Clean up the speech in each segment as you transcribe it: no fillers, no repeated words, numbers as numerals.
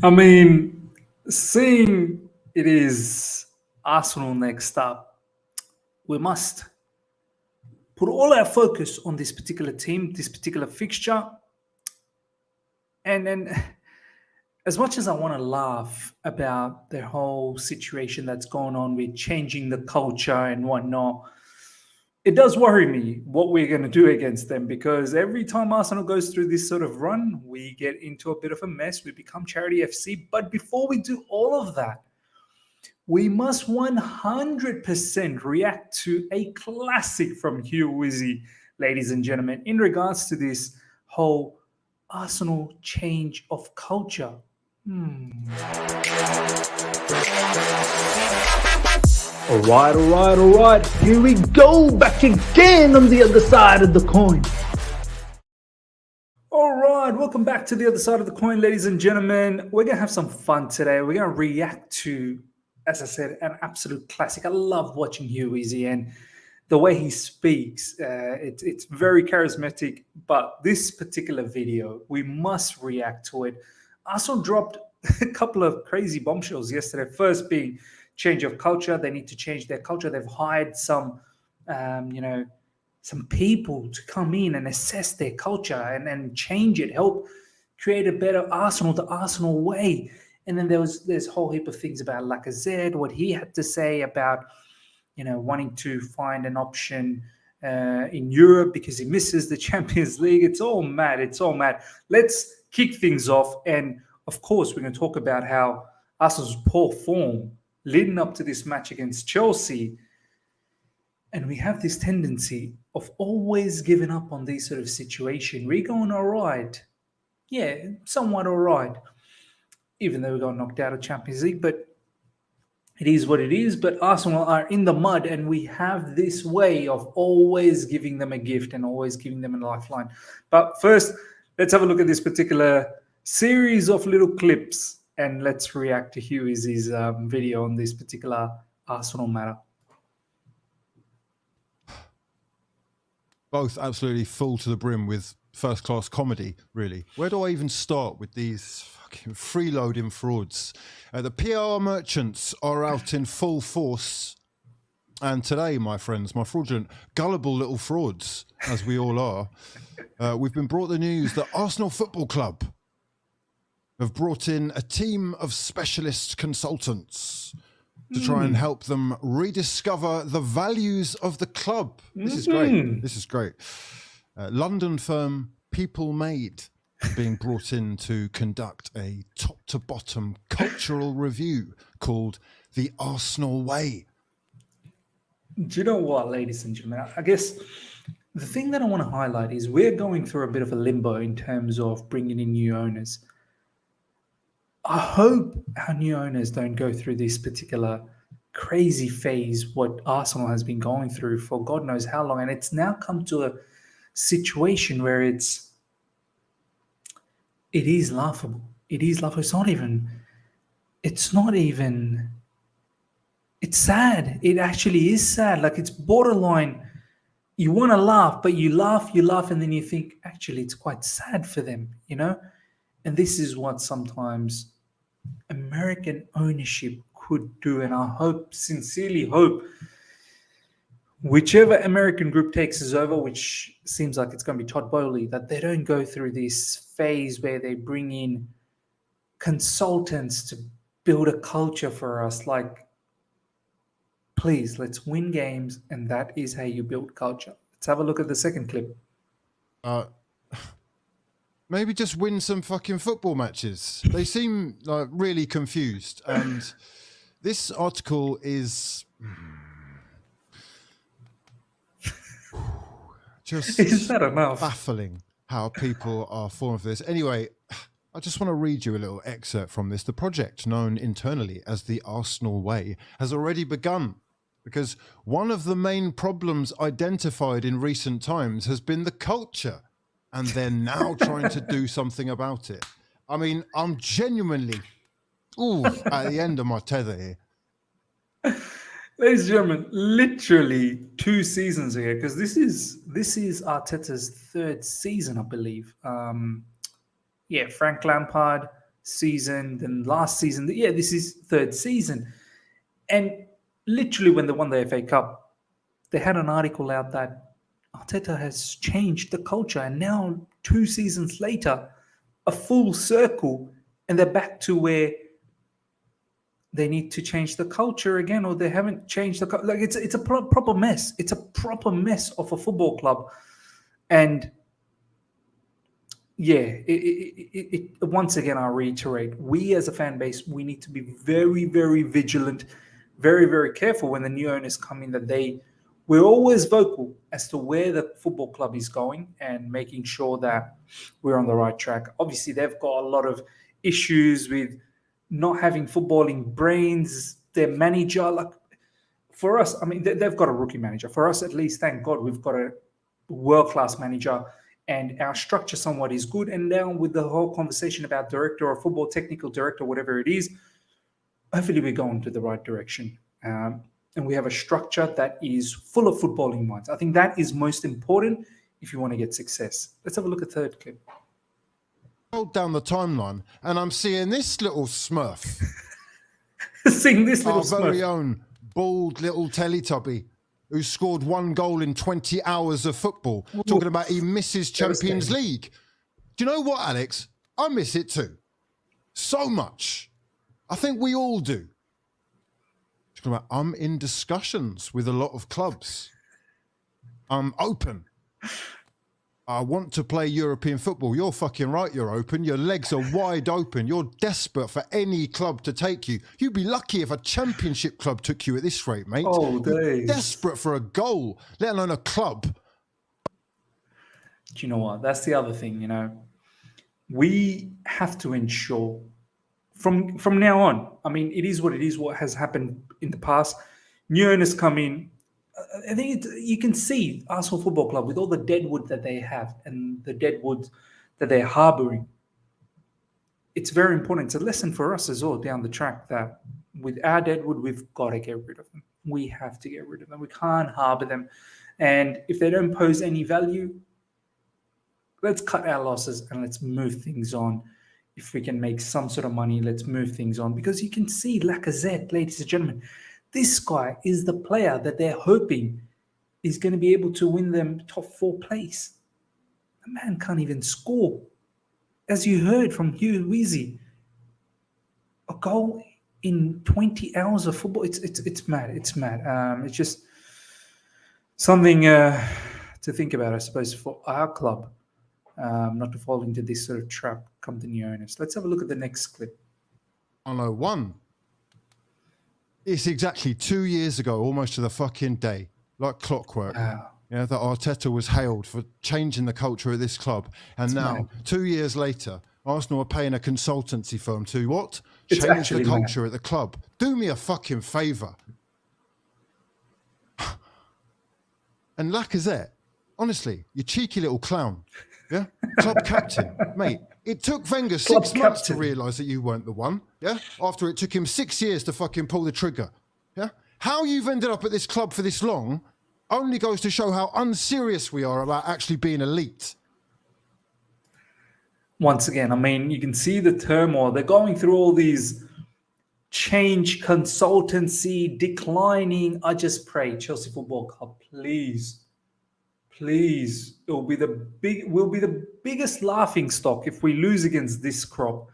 I mean, seeing it is Arsenal next up, we must put all our focus on this particular team, this particular fixture, and then as much as I want to laugh about the whole situation that's going on with changing the culture and whatnot, it does worry me what we're going to do against them because every time Arsenal goes through this sort of run, we get into a bit of a mess. We become Charity FC. But before we do all of that, we must 100% react to a classic from Hugh Wizzy, ladies and gentlemen, in regards to this whole Arsenal change of culture. All right. Here we go, back again on the other side of the coin. All right, welcome back to the other side of the coin, ladies and gentlemen. We're going to have some fun today. We're going to react to, as I said, an absolute classic. I love watching Hugh Wizzy and the way he speaks. It's very charismatic, but this particular video, we must react to it. Arsenal dropped a couple of crazy bombshells yesterday. First being change of culture. They need to change their culture. They've hired some, some people to come in and assess their culture and change it, help create a better Arsenal, the Arsenal way. And then there's a whole heap of things about Lacazette, what he had to say about, wanting to find an option in Europe because he misses the Champions League. It's all mad. Let's kick things off. And of course, we're going to talk about how Arsenal's poor form leading up to this match against Chelsea. And we have this tendency of always giving up on these sort of situations. We're going all right. Yeah, somewhat all right. Even though we got knocked out of Champions League, but it is what it is. But Arsenal are in the mud, and we have this way of always giving them a gift and always giving them a lifeline. But first, let's have a look at this particular series of little clips, and let's react to Hugh Wizzy's video on this particular Arsenal matter. Both absolutely full to the brim with first-class comedy, really. Where do I even start with these fucking freeloading frauds? The PR merchants are out in full force. And today, my friends, my fraudulent, gullible little frauds, as we all are, we've been brought the news that Arsenal Football Club have brought in a team of specialist consultants to try and help them rediscover the values of the club. This is great. London firm People Made being brought in to conduct a top-to-bottom cultural review called The Arsenal Way. Do you know what, ladies and gentlemen? I guess the thing that I want to highlight is we're going through a bit of a limbo in terms of bringing in new owners. I hope our new owners don't go through this particular crazy phase what Arsenal has been going through for God knows how long, and it's now come to a situation where it is laughable. It is laughable. It's sad. It actually is sad. Like, it's borderline. You want to laugh, but you laugh, and then you think, actually, it's quite sad for them, And this is what sometimes American ownership could do. And I sincerely hope, whichever American group takes us over, which seems like it's going to be Todd Bowley, that they don't go through this phase where they bring in consultants to build a culture for us. Like, please, let's win games, and that is how you build culture. Let's have a look at the second clip. Maybe just win some fucking football matches. They seem like really confused. And this article is just Is that enough? baffling how people are falling for this. Anyway, I just want to read you a little excerpt from this. The project, known internally as the Arsenal Way, has already begun because one of the main problems identified in recent times has been the culture. And they're now trying to do something about it. I mean, I'm genuinely at the end of my tether here. Ladies and gentlemen, literally 2 seasons ago, because this is Arteta's 3rd season, I believe. Frank Lampard season, then last season. Yeah, this is third season. And literally, when they won the FA Cup, they had an article out that Arteta has changed the culture. And now, 2 seasons later, a full circle, and they're back to where they need to change the culture again, or they haven't changed the like. It's a proper mess. It's a proper mess of a football club, and yeah, once again, I reiterate: we as a fan base, we need to be very, very vigilant, very, very careful when the new owners come in. We're always vocal as to where the football club is going and making sure that we're on the right track. Obviously, they've got a lot of issues with not having footballing brains. Their manager, like for us, I mean, they've got a rookie manager. For us, at least, thank God, we've got a world-class manager, and our structure somewhat is good. And now with the whole conversation about director or football technical director, whatever it is, hopefully we're going to the right direction. And we have a structure that is full of footballing minds. I think that is most important if you want to get success. Let's have a look at third clip. Hold down the timeline, and I'm seeing this little smurf. Seeing this little Our very smurf. own bald little Teletubby who scored 1 goal in 20 hours of football, talking about he misses Champions League. Do you know what, Alex? I miss it too. So much. I think we all do. Talking about, I'm in discussions with a lot of clubs. I'm open. I want to play European football. You're fucking right, you're open. Your legs are wide open. You're desperate for any club to take you. You'd be lucky if a championship club took you at this rate, mate. Oh, You're days. desperate for a goal, let alone a club. Do you know what? That's the other thing, you know. We have to ensure from now on, I mean, it is what has happened in the past. New owners come in. I think you can see Arsenal Football Club with all the deadwood that they have and the deadwood that they're harboring. It's very important. It's a lesson for us as well down the track that with our deadwood, we've got to get rid of them. We have to get rid of them. We can't harbor them. And if they don't pose any value, let's cut our losses and let's move things on. If we can make some sort of money, let's move things on. Because you can see Lacazette, ladies and gentlemen, this guy is the player that they're hoping is going to be able to win them top 4 place. The man can't even score. As you heard from Hugh Wizzy, a goal in 20 hours of football. It's mad. It's mad. It's just something to think about, I suppose, for our club, not to fall into this sort of trap come the new owners. Let's have a look at the next clip. 101. It's exactly 2 years ago, almost to the fucking day, like clockwork. Wow. Yeah, that Arteta was hailed for changing the culture of this club. And now, 2 years later, Arsenal are paying a consultancy firm to what? It's Change the actually culture at the club. Do me a fucking favour. And Lacazette, honestly, you cheeky little clown. Yeah? Club captain. Mate, it took Wenger Club 6 months to captain. realise that you weren't the one. Yeah? After it took him 6 years to fucking pull the trigger. Yeah? How you've ended up at this club for this long only goes to show how unserious we are about actually being elite. Once again, I mean, you can see the turmoil. They're going through all these change, consultancy, declining. I just pray, Chelsea Football Club, please, we'll be the biggest laughing stock if we lose against this crop.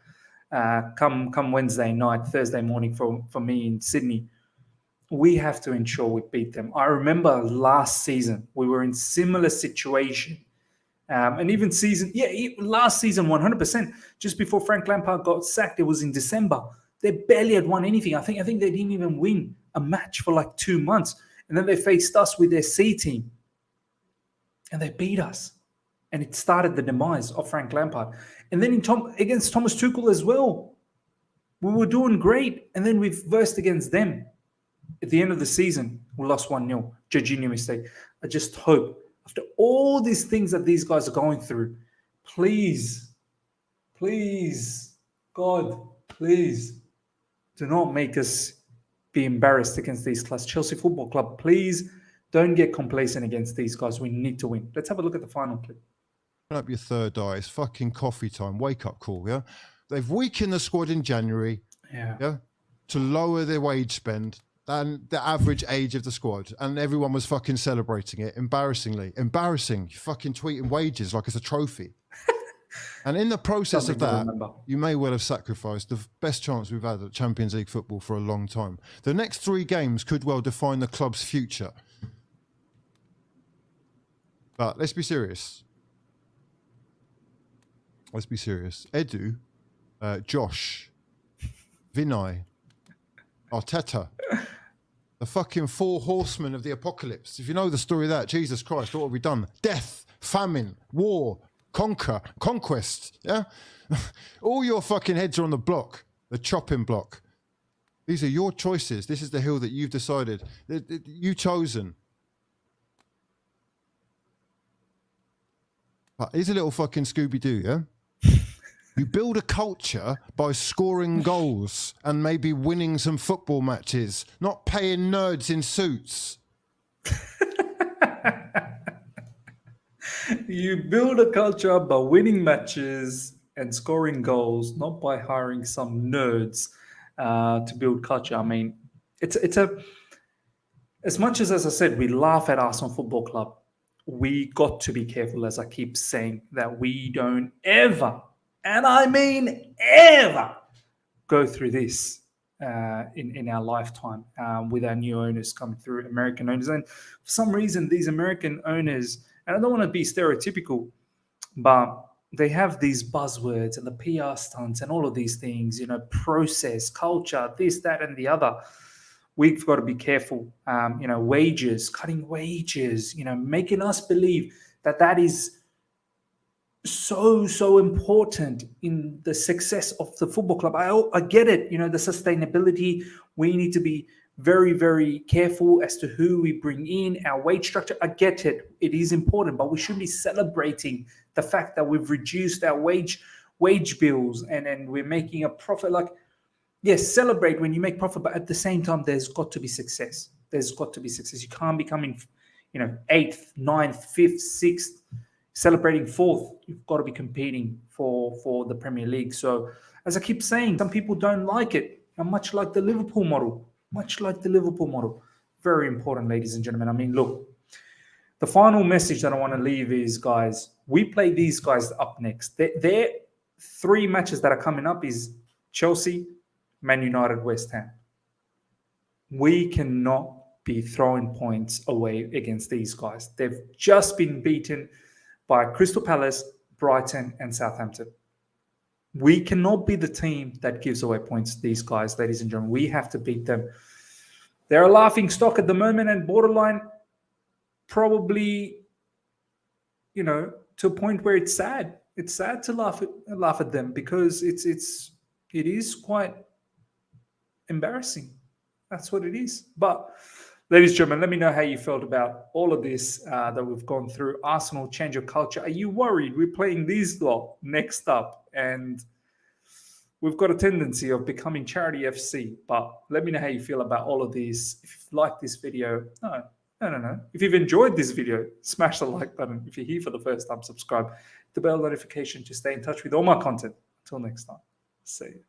Come Wednesday night, Thursday morning for me in Sydney. We have to ensure we beat them. I remember last season we were in similar situation. And even last season, 100%. Just before Frank Lampard got sacked, it was in December. They barely had won anything. I think they didn't even win a match for like 2 months. And then they faced us with their C team. And they beat us. And it started the demise of Frank Lampard. And then against Thomas Tuchel as well. We were doing great. And then we versed against them. At the end of the season, we lost 1-0. Jorginho mistake. I just hope, after all these things that these guys are going through, please, God, please, do not make us be embarrassed against these clubs. Chelsea Football Club, please don't get complacent against these guys. We need to win. Let's have a look at the final clip. Open up your third eye. It's fucking coffee time. Wake up call, yeah? They've weakened the squad in January, Yeah. to lower their wage spend than the average age of the squad, and everyone was fucking celebrating it. Embarrassing. You fucking tweeting wages like it's a trophy. And in the process of Something to that, remember. you may well have sacrificed the best chance we've had at Champions League football for a long time. The next 3 games could well define the club's future. But let's be serious. Edu, Josh, Vinay, Arteta, the fucking 4 horsemen of the apocalypse. If you know the story of that, Jesus Christ, what have we done? Death, famine, war, conquest, yeah? All your fucking heads are on the block, the chopping block. These are your choices. This is the hill that you've decided. You've chosen. But here's a little fucking Scooby-Doo, yeah? You build a culture by scoring goals and maybe winning some football matches, not paying nerds in suits. You build a culture by winning matches and scoring goals, not by hiring some nerds to build culture. I mean, it's a as much as I said, we laugh at Arsenal Football Club. We got to be careful, as I keep saying, that we don't ever, and I mean ever, go through this in our lifetime with our new owners coming through, American owners. And for some reason, these American owners, and I don't want to be stereotypical, but they have these buzzwords and the PR stunts and all of these things, process, culture, this, that, and the other. We've got to be careful, wages, cutting wages, making us believe that is so important in the success of the football club. I get it, the sustainability. We need to be very, very careful as to who we bring in, our wage structure. I get it. It is important, but we should be celebrating the fact that we've reduced our wage bills and we're making a profit. Like, yes, celebrate when you make profit, but at the same time, there's got to be success. You can't be coming, 8th, 9th, 5th, 6th, celebrating 4th. You've got to be competing for the Premier League. So, as I keep saying, some people don't like it. And much like the Liverpool model. Very important, ladies and gentlemen. I mean, look, the final message that I want to leave is, guys, we play these guys up next. Their 3 matches that are coming up is Chelsea, Man United, West Ham. We cannot be throwing points away against these guys. They've just been beaten by Crystal Palace, Brighton, and Southampton. We cannot be the team that gives away points to these guys, ladies and gentlemen. We have to beat them. They're a laughing stock at the moment and borderline probably, to a point where it's sad. It's sad to laugh at them because it is quite embarrassing. That's what it is. But ladies and gentlemen, let me know how you felt about all of this that we've gone through. Arsenal, change your culture. Are you worried? We're playing these lot next up, and we've got a tendency of becoming charity FC. But let me know how you feel about all of these. If you've liked this video, no. If you've enjoyed this video, smash the like button. If you're here for the first time, subscribe. The bell notification to stay in touch with all my content. Until next time, see you.